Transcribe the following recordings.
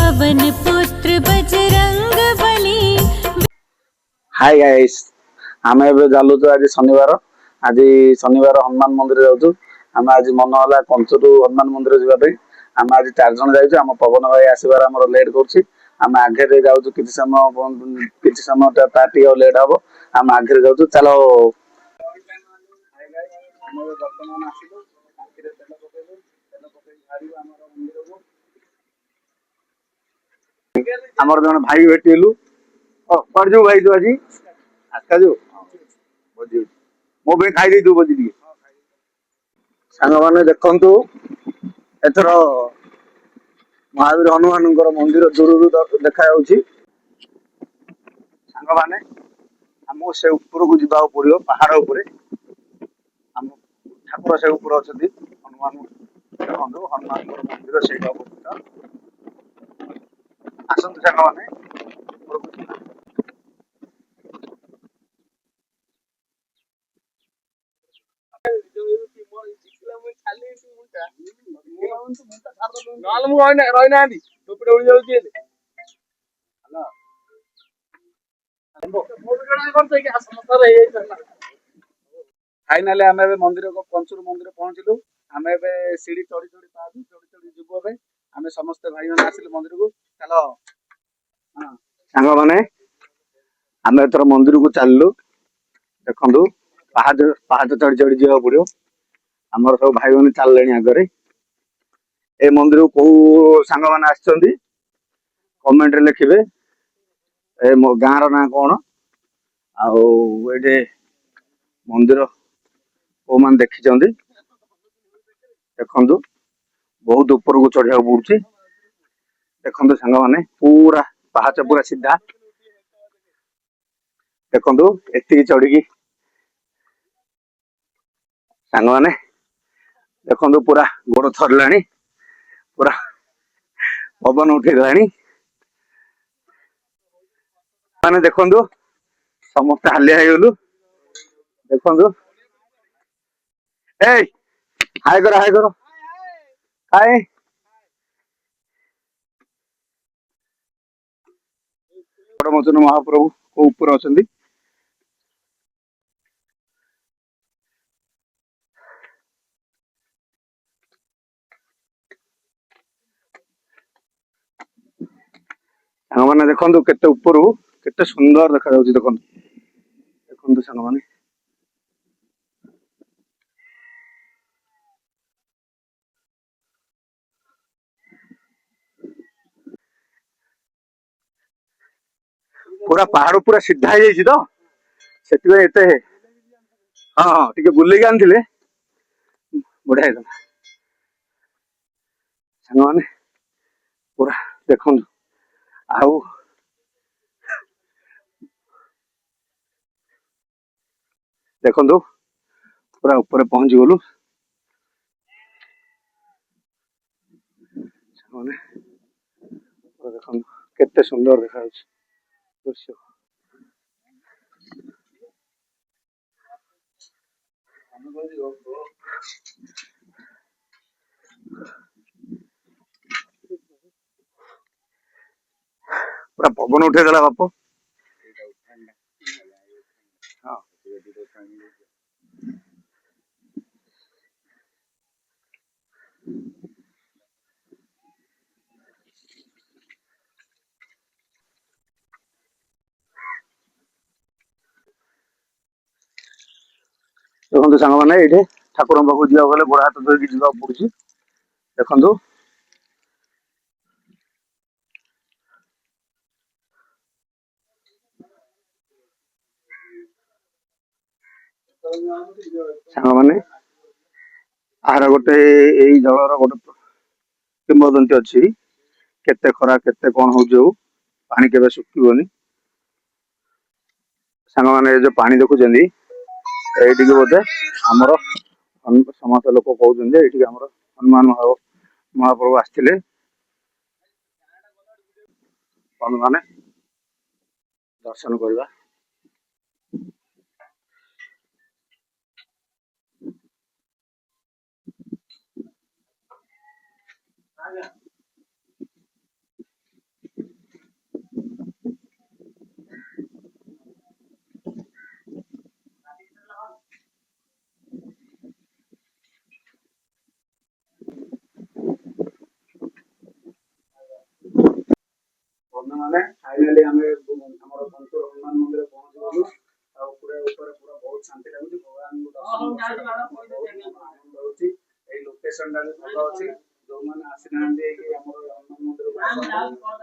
पवन पुत्र Bajrang Bali. Hi guys, आमे एबे जालु तो आज शनिवार हनुमान मंदिर जाउछु। आमे आज मन होला कंचरू हनुमान मंदिर जिबा पे। आमे आज 4 जण जाइछु। हम पवन भाई आसीबार हमर लेट करछि। आमे आगे रे जाउछु किछि समय पार्टी और लेट हबो। आमे आगे रे जाउछु चलो। हाय गाइस, हम वर्तमान आसीलु आखिरे तेल पकेइलु झाड़िबा हमर मंदिर को। हमर जण भाई भेटिलु। ओ परजु भाई तो आजी आस्ता जो बजी मो बे खाई दे बजी दिए सांग माने देखंतु एथर महावीर हनुमानଙ୍କର ମନ୍ଦିର ଦୂରରୁ ଦେଖା ଯାଉଛି। ସାଙ୍ଗମାନେ ଆମକୁ ସେ ଉପରକୁ ଯିବାକୁ ପଡିବ। ପାହାଡ ଉପରେ ଆମ ଠାକୁର ସେ ଉପରେ ଅଛନ୍ତି। ହନୁମାନ ଦେଖନ୍ତୁ ହନୁମାନଙ୍କର ମନ୍ଦିର ସେଇଠି ଅବସ୍ଥିତ। ଆସନ୍ତୁ ସାଙ୍ଗମାନେ ଉପରକୁ ଯିବା। ରହିନାହାନ୍ତି फाइनाली आम मंदिर पंचुर मंदिर पहुंचलु। आम सीढ़ी चढ़ी चढ़ी चढ़ी चढ़ी जीवु। आम समस्त भाई मैंने आसिलु मंदिर को। चलो सांग माने आम एथर मंदिर को चललु। देखु पहाड़ चढ़ी चढ़ी जावा पड़ो। आमर सब भाई मैंने चलले आगे। ए मंदिर को कौ सांग मैंने आछंती कमेंट रे लिखिबे। ए मो गाँर ना कौन आउ ये मंदिर को मान देखी देखु बहुत ऊपर को चढ़िया पड़ुछि। देखु सांग माने पूरा पाहाच पूरा सीधा। देखु एति चढ़ी सांग माने देखु पूरा गोड़ थरला पूरा पवन उठेगलानी। माने देखु समस्त हालिया हो। देखु ए हाय करो हाय मोचन महाप्रभु को ऊपर अछंती। सांग माने देखु केते ऊपर केते सुंदर देखा जाउछि। देखु सांग माने पूरा पहाड़ पूरा सीधा हो जाइए तो से हाँ हाँ टे बुलेक आनी बढ़िया सांग माने पूरा देखु आउ देखु पूरा ऊपर पहुंची गलु। देखु केते सुंदर देखा दृश्य। पूरा पवन उठेदेला बाप। हाँ देखु सांग माने ये ठाकुर पाखु जा गले गोड़ हाथ धोई जा पड़ी। देखु सांग माने आहार गोटे यही जलर गोटे किंबदंती अच्छी। केते खरा केते कौन हो पानी केबे सुखिबनी। सांग माने जो पानी देखुं ये बोधे आमर समस्त लोक कहते ये हनुमान महाप्रभु आसते माने दर्शन करवा। ସାଙ୍ଗମାନେ ଫାଇନାଲି ଆମେ ଆମର ପଞ୍ଚୁର ହନୁମାନ ମନ୍ଦିର ପହଞ୍ଚିଗଲୁ। ଆଉ ପୁରା ଉପରେ ପୁରା ବହୁତ ଶାନ୍ତି ଲାଗୁଛି। ଭଗବାନଙ୍କୁ ଦର୍ଶନ ବହୁତ ଆନନ୍ଦ ହଉଛି। ଏଇ ଲୋକେସନ ଟା ବି ଭଲ ଅଛି। ଯୋଉମାନେ ଆସିନାହାନ୍ତି ଏଇଠି ଆମର ହନୁମାନ ମନ୍ଦିରକୁ ଆସନ୍ତୁ।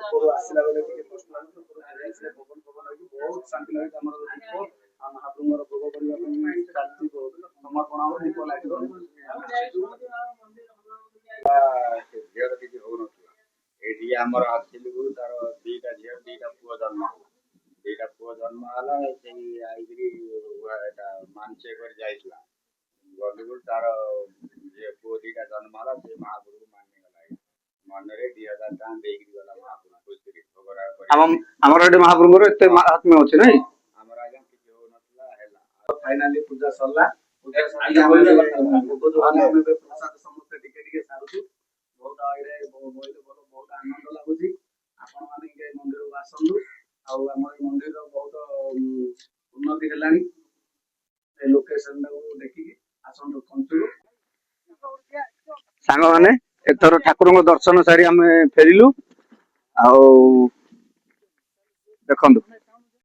ଉପରୁ ଆସିଲା ବେଳେ ଟିକେ କଷ୍ଟ ଲାଗୁଛି। ଉପରୁ ଚାଲି ଆସିଲେ ପବନ ପବନ ହେଇକି ବହୁତ ଶାନ୍ତି ଲାଗୁଛି। ଆମର ଦୀପ ଆଉ ମହାପ୍ରଭୁଙ୍କର ଭୋଗ କରିବା ପାଇଁ ଚାଲିଛି ବହୁତ ସମର୍ପଣ ହବ। ଦୀପ ଲାଗିବ। ଝିଅର କିଛି ହଉନଥିଲା। ଏଇଠି ଆମର ଆସିଲୁ ତାର ଦିଟା ଝିଅ ଦିଟା ପୁଅ ଜନ୍ମ ହେଲା। ଦିଟା ପୁଅ ଜନ୍ମ ହେଲା ସେଇ ଆଇକିରି ଏଟା ମାନସିକ କରି ଯାଇଥିଲା। ଗଲୁ ତାର ପୁଅ ଦିଟା ଜନ୍ମ ହେଲା ସେ ମହାପ୍ରଭୁ ମାନିଗଲା। ମନରେ 2000 ଟଙ୍କା ଦେଇକିରି ଗଲା ମହାପ୍ରଭୁ ଖୁସିରେ ଭୋଗରାଗ କରି। ଆମର ଏଠି ମହାପ୍ରଭୁଙ୍କର ଏତେ ଆତ୍ମୀୟ ଅଛି ନାଇଁ। ଆମର ଆଜ୍ଞା କିଛି ହଉନଥିଲା ହେଲା। ଫାଇନାଲି ପୂଜା ସରିଲା। ପୂଜା ସରିଲା ଆମେ ପ୍ରସାଦ ସମସ୍ତେ ଟିକେ ଟିକେ ସାରୁଛୁ। ବହୁତ ବହୁତ ଆନନ୍ଦ ଲାଗୁଛି। ଆପଣ ମାନେ ଏ ମନ୍ଦିରକୁ ଆସନ୍ତୁ। ଆଉ ଆମର ଏଇ ମନ୍ଦିରର ବହୁତ ଉନ୍ନତି ହେଲାଣି। ଏ ଲୋକେସନ ଟାକୁ ଦେଖିକି ଆସନ୍ତୁ ପଞ୍ଚୁରୁ। ସାଙ୍ଗମାନେ ଏଥର ଠାକୁରଙ୍କ ଦର୍ଶନ ସାରି ଆମେ ଫେରିଲୁ। ଆଉ ଦେଖନ୍ତୁ